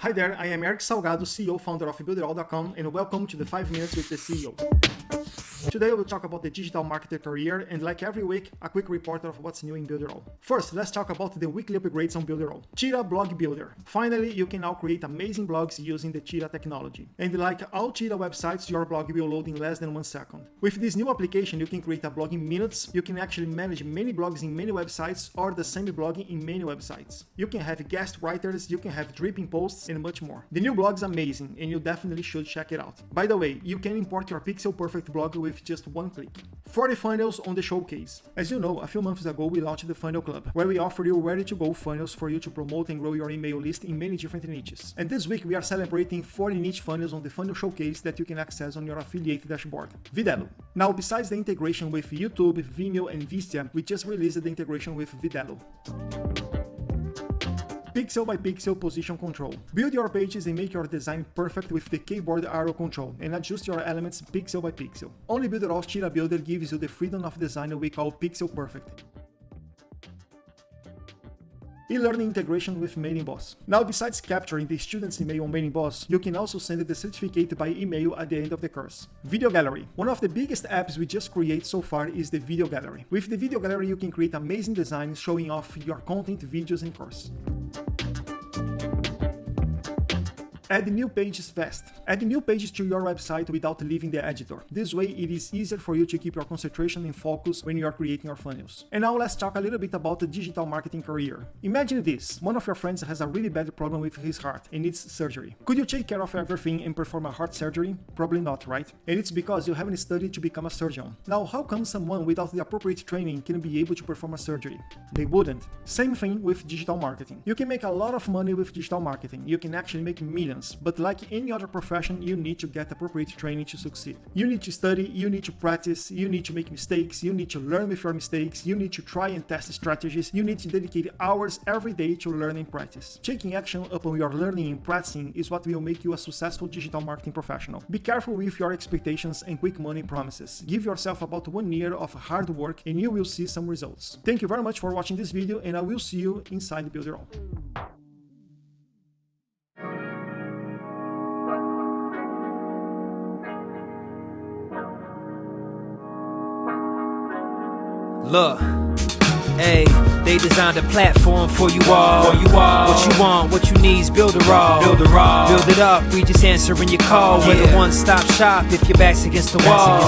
Hi there, I am Erick Salgado, CEO, founder of Builderall.com, and welcome to the 5 Minutes with the CEO. Today we'll talk about the digital marketer career, and like every week, a quick report of what's new in Builderall. First, let's talk about the weekly upgrades on Builderall. Cheetah Blog Builder. Finally, you can now create amazing blogs using the Cheetah technology. And like all Cheetah websites, your blog will load in less than 1 second. With this new application, you can create a blog in minutes, you can actually manage many blogs in many websites or the same blog in many websites. You can have guest writers, you can have dripping posts, and much more. The new blog is amazing, and you definitely should check it out. By the way, you can import your pixel perfect blog with just one click. 40 funnels on the showcase. As you know, a few months ago we launched the Funnel Club, where we offer you ready-to-go funnels for you to promote and grow your email list in many different niches. And this week we are celebrating 40 niche funnels on the Funnel Showcase that you can access on your affiliate dashboard. Vidello. Now, besides the integration with YouTube, Vimeo, and Vistia, we just released the integration with Vidello. Pixel by pixel position control. Build your pages and make your design perfect with the keyboard arrow control and adjust your elements pixel by pixel. Only Builderall's Cheetah Builder gives you the freedom of design we call pixel perfect. E-learning integration with Mailing Boss. Now, besides capturing the student's email on Mailing Boss, you can also send the certificate by email at the end of the course. Video Gallery. One of the biggest apps we just created so far is the Video Gallery. With the Video Gallery, you can create amazing designs showing off your content, videos, and course. Add new pages fast. Add new pages to your website without leaving the editor. This way, it is easier for you to keep your concentration and focus when you are creating your funnels. And now let's talk a little bit about the digital marketing career. Imagine this, one of your friends has a really bad problem with his heart and needs surgery. Could you take care of everything and perform a heart surgery? Probably not, right? And it's because you haven't studied to become a surgeon. Now, how come someone without the appropriate training can be able to perform a surgery? They wouldn't. Same thing with digital marketing. You can make a lot of money with digital marketing. You can actually make millions. But like any other profession, you need to get appropriate training to succeed. You need to study, you need to practice, you need to make mistakes, you need to learn with your mistakes, you need to try and test strategies, you need to dedicate hours every day to learn and practice. Taking action upon your learning and practicing is what will make you a successful digital marketing professional. Be careful with your expectations and quick money promises. Give yourself about 1 year of hard work and you will see some results. Thank you very much for watching this video, and I will see you inside Builderall. Look, hey, they designed a platform for you all. What you want, what you need is Builderall. Build it up, we just answering your call. We're the one-stop shop if your back's against the wall.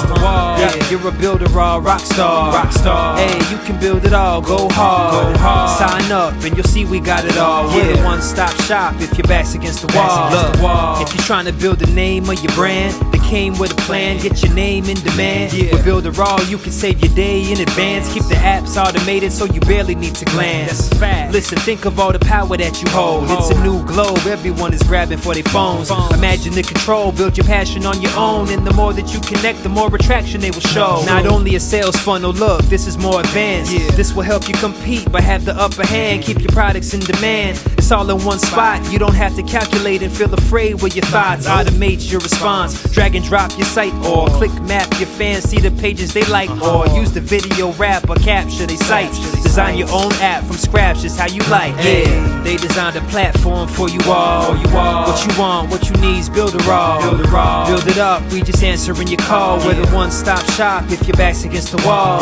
Yeah, you're a Builderall rock star. Hey, you can build it all, go hard. Sign up and you'll see we got it all. We're the one-stop shop if your back's against the wall. Look, if you're trying to build the name of your brand, came with a plan, get your name in demand. With Builderall, you can save your day in advance. Keep the apps automated so you barely need to glance. Listen, think of all the power that you hold. It's a new globe, everyone is grabbing for their phones. Imagine the control, build your passion on your own. And the more that you connect, the more attraction they will show. Not only a sales funnel, look, this is more advanced. This will help you compete, but have the upper hand. Keep your products in demand. It's all in one spot. You don't have to calculate and feel afraid with your thoughts. Automate your response. Drag and drop your site or click map your fans see the pages they like, or use the video wrap or capture their sites. Design your own app from scratch, just how you like. Yeah, they designed a platform for you all. What you want, what you need is Builderall. Build it up, we just answering your call. We're the one-stop shop if your back's against the wall.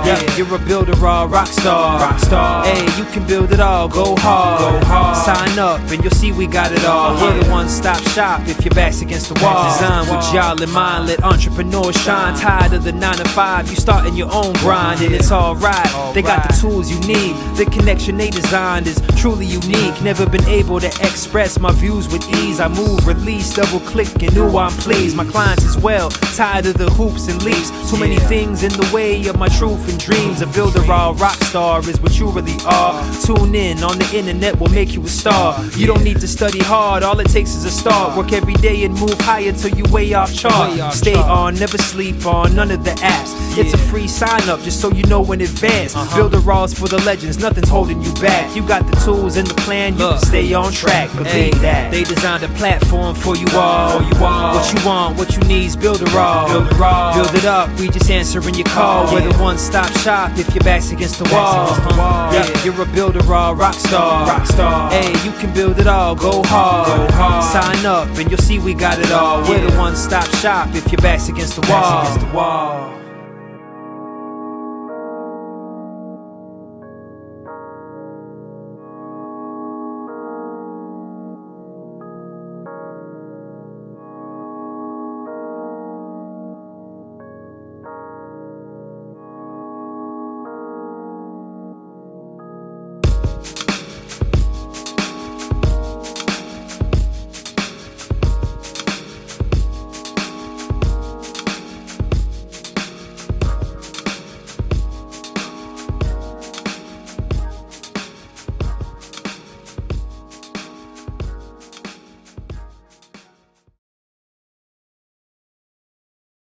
Yeah, you're a Builderall rock star. Hey, you can build it all, go hard. Sign up and you'll see we got it all. We're the one-stop shop if your back's against the wall. Design with y'all in mind, let entrepreneurs shine. Tired of the 9 to 5, you starting your own grind, and it's alright. They got the tools you need. The connection they designed is truly unique. Never been able to express my views with ease. I move, release, double click, and ooh, I'm pleased. My clients as well, tired of the hoops and leaps. Too many things in the way of my truth and dreams. A Builderall rock star is what you really are. Tune in, on the internet will make you a star. You don't need to study hard, all it takes is a start. Work every day and move higher till you way off chart. Stay on, never sleep on none of the apps. It's a free sign up just so you know in advance. Builderall's for the legends, nothing's holding you back. You got the tools and the plan, you can stay on track. Believe that. They designed a platform for you all. What you want, what you need is Builderall. Build it up, we just answering your call. We're the one-stop shop if your back's against the wall. Yeah, you're a Builderall rock star. Hey, you can build it all, go hard. Sign up and you'll see we got it all. We're the one-stop shop if your back's against the wall.